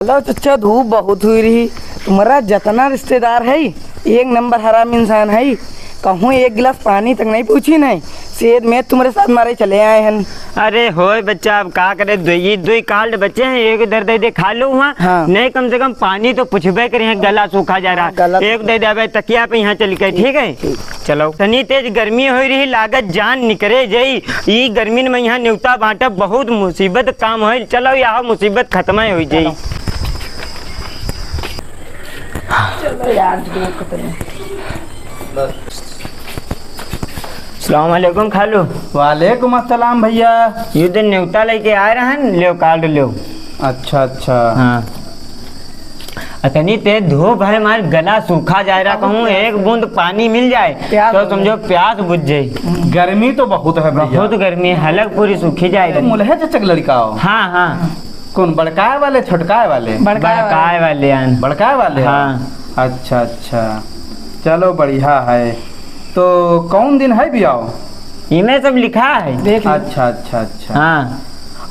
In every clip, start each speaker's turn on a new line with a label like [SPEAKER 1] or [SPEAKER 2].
[SPEAKER 1] Hello चचा, धूप बहुत हुई रही। तुम्हारा जितना रिश्तेदार है एक नंबर हराम इंसान है। कहूँ एक गिलास पानी तक नहीं पूछी नहीं। सेहत में तुम्हारे साथ मारे चले आए हैं।
[SPEAKER 2] अरे होए बच्चा, अब का करे, दो काल्ड बच्चे हैं, एक दर्द दे खा लो वहाँ।
[SPEAKER 1] हाँ।
[SPEAKER 2] नहीं कम से कम पानी तो पूछबे करे, गला सूखा जा रहा। एक दे दे तकिया पे यहाँ चल गए। ठीक है चलो। तनी तेज गर्मी हो रही, लागत जान निकले जई। ई गर्मी में यहाँ न्यूता बांटा बहुत मुसीबत काम हो। चलो यहाँ मुसीबत खत्म हो जाई।
[SPEAKER 1] चलो यार,
[SPEAKER 2] सलामकुम खालू।
[SPEAKER 3] वालेकुम अस्सलाम भैया।
[SPEAKER 2] ये दिन न्यूता लेके आए रहन, लो कार्ड लो।
[SPEAKER 3] अच्छा अच्छा।
[SPEAKER 2] हाँ अतनी तेज धूप है, हमारे गला सूखा जा रहा। कहूँ एक बूंद पानी मिल जाए तो समझो प्यास बुझ जाए।
[SPEAKER 3] गर्मी तो बहुत है भैया।
[SPEAKER 2] बहुत गर्मी है, हलक पूरी सूखी जाए।
[SPEAKER 3] मुलहे चचक लड़का हो।
[SPEAKER 2] हाँ हाँ।
[SPEAKER 3] कौन, बड़काए वाले छोटकाए वाले?
[SPEAKER 2] बड़काए वाले आन।
[SPEAKER 3] बड़काए वाले।
[SPEAKER 2] हाँ।
[SPEAKER 3] अच्छा अच्छा, चलो बढ़िया है। तो कौन दिन है ब्याह?
[SPEAKER 2] इनमें सब लिखा है।
[SPEAKER 1] देख लो।
[SPEAKER 3] अच्छा अच्छा अच्छा।
[SPEAKER 2] हाँ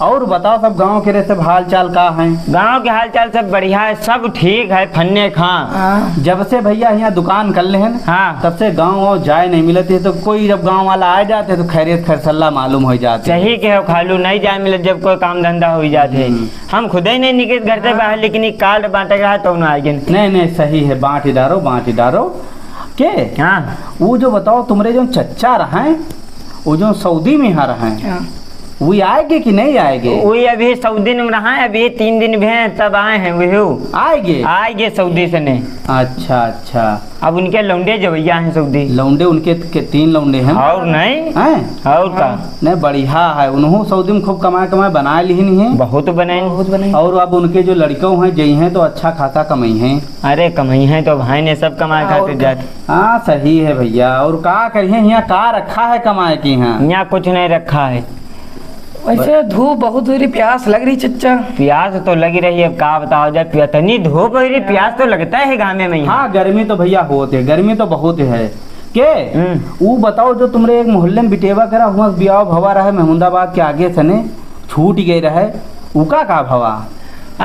[SPEAKER 3] और बताओ सब गांव के सब हाल चाल का है?
[SPEAKER 2] गांव के हाल चाल सब बढ़िया है, सब ठीक है। फन्ने खां
[SPEAKER 3] जब से भैया यहाँ दुकान कर ले हैं
[SPEAKER 2] हाँ
[SPEAKER 3] तब से गांव और जाए नहीं मिलती है। तो कोई जब गांव वाला आ जाते तो खैरियत खैरसल्ला मालूम हो जाते।
[SPEAKER 2] सही कहो खालू, नहीं जाए मिले जब कोई काम धंधा हो जाते। हम खुद ही नहीं निकले घर से बाहर, लेकिन ये कार्ड बांटे रहा तो न आए।
[SPEAKER 3] नहीं सही है, बांट ही डारो के।
[SPEAKER 2] हाँ
[SPEAKER 3] वो जो बताओ तुम्हारे जो चच्चा रहे, वो जो सऊदी में यहाँ रहे, वो आएंगे कि नहीं आएंगे?
[SPEAKER 2] वही अभी सऊदी में रहा है, अभी 3 दिन भी हैं तब आए हैं। वही आएंगे सऊदी से नहीं।
[SPEAKER 3] अच्छा अच्छा।
[SPEAKER 2] अब उनके लौंडे जवैया हैं सऊदी।
[SPEAKER 3] लौंडे उनके 3 लौंडे हैं।
[SPEAKER 2] और नहीं
[SPEAKER 3] हैं?
[SPEAKER 2] और का
[SPEAKER 3] नहीं बढ़िया है। उन्होंने सऊदी में खूब कमाए बना ली नहीं है।
[SPEAKER 2] बहुत बने।
[SPEAKER 3] और अब उनके जो लड़कों हैं जई हैं तो अच्छा खासा कमाई हैं।
[SPEAKER 2] अरे कमाई है तो भाई ने सब कमाए खाते जाते।
[SPEAKER 3] हाँ सही है भैया। और का करिए, यहाँ का रखा है कमाए की?
[SPEAKER 2] यहाँ कुछ नहीं रखा है।
[SPEAKER 1] वैसे धूप बहुत हो रही, प्यास लग रही चचा।
[SPEAKER 2] प्यास तो लगी रही है, अब का बताओ जाए। इतनी धूप हो रही, प्यास तो लगता है गामे में।
[SPEAKER 3] हाँ गर्मी तो भैया होते, गर्मी तो बहुत है के। वो बताओ जो तुमरे एक मोहल्ले में बिटेवा करा हुआ ब्याह भवा रहा महमूदाबाद के आगे सने छूट गए रहे, उका का भवा?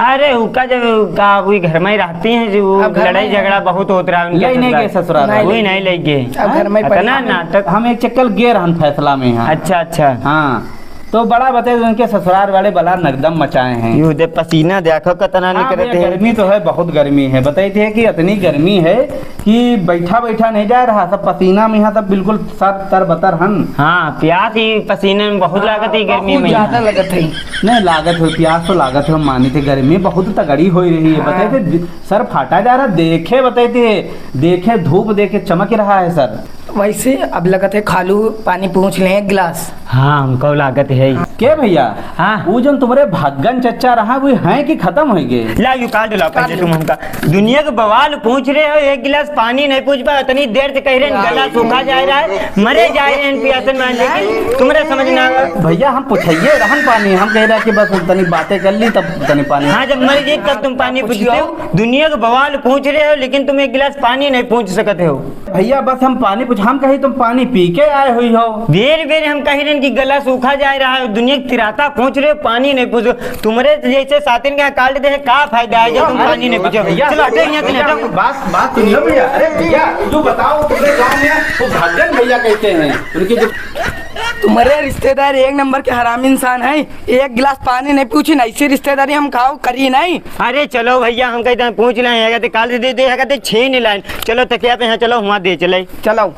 [SPEAKER 2] अरे उका जब का वही घर में ही रहती हैं, जो लड़ाई झगड़ा बहुत होता रहा उनके।
[SPEAKER 3] नहीं गए ससुराल?
[SPEAKER 2] वही नहीं ले गए।
[SPEAKER 1] अब घर में
[SPEAKER 2] इतना नाटक।
[SPEAKER 3] हम एक चक्कर गे रहन फैसला में यहाँ।
[SPEAKER 2] अच्छा अच्छा।
[SPEAKER 3] हाँ तो बड़ा बताए उनके ससुराल वाले बला नकदम मचाए हैं।
[SPEAKER 2] यू दे पसीना देखो कितना निकलते हैं।
[SPEAKER 3] गर्मी तो है, बहुत गर्मी है। बताई थे कि इतनी गर्मी है कि बैठा बैठा नहीं जा रहा, सब पसीना में यहाँ सब बिल्कुल सर तर बतर हन।
[SPEAKER 2] हाँ प्यास ही पसीने में बहुत लागत है गर्मी में।
[SPEAKER 1] ज्यादा लगत है।
[SPEAKER 3] नहीं लागत हो, प्यास तो लागत है, हम मानी थे। गर्मी बहुत तगड़ी हो रही है। बताए थे सर फाटा जा रहा, देखे बताए थे, देखे धूप देखे चमक रहा है सर।
[SPEAKER 1] वैसे अब लगत है खालू पानी पूछ ले एक गिलास।
[SPEAKER 2] हाँ हमको लागत है।
[SPEAKER 3] के भैया?
[SPEAKER 2] हाँ
[SPEAKER 3] वो जो तुम्हारे भगन चच्चा रहा वो है कि खत्म हो गए?
[SPEAKER 2] ला यू काट ला पैसे तुम हमका। दुनिया के बवाल पूछ रहे हो, एक गिलास पानी नहीं पूछ पा। इतनी देर से कह रहे हैं गला सूखा जा रहा है, मरे जा रहे हैं प्यासे में। लेकिन तुम्हारे समझ ना आवा।
[SPEAKER 3] भैया हम पूछिए रहन पानी, हम कह रहे कि बस तनी बातें कर ली तब तनी पानी।
[SPEAKER 2] हाँ जब मर गई तब तुम पानी पूछते हो। दुनिया के बवाल पूछ रहे हो लेकिन तुम एक गिलास पानी नहीं पूछ सकते हो।
[SPEAKER 3] भैया बस हम पानी पूछ, हम कहीं तुम पानी पी के आए हुई हो।
[SPEAKER 2] बेर बेर हम कह रहे हैं कि गला सूखा जा रहा है, दुनिया की तिराता पूछ रहे हो, पानी नहीं पूछो। तुम्हारे जैसे साथिन के काट दे का फायदा है जब तुम पानी नहीं पूछो। चलो हटो यहाँ से, हटो।
[SPEAKER 3] बात सुनियो भैया। अरे भैया जो बताओ तुम्हारे गाँव में वो भगन भैया कहते हैं, उनके जो
[SPEAKER 1] तुम्हारे रिश्तेदार एक नंबर के हराम इंसान है। एक गिलास पानी नहीं पूछी, ऐसी रिश्तेदारी हम खाओ करी नहीं।
[SPEAKER 2] अरे चलो भैया हम कहते हैं पूछ लाए, काल दे दे कहते छीन लाइन। चलो तकिया पे यहाँ चलो वहाँ दे चले।
[SPEAKER 1] चलो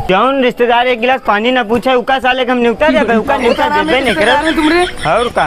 [SPEAKER 2] जौन रिश्तेदार एक गिलास पानी ना पूछे उका साले हम न्यूता जाबे, उका न्यूता देबे नहीं करे।
[SPEAKER 1] तुमरे
[SPEAKER 2] और का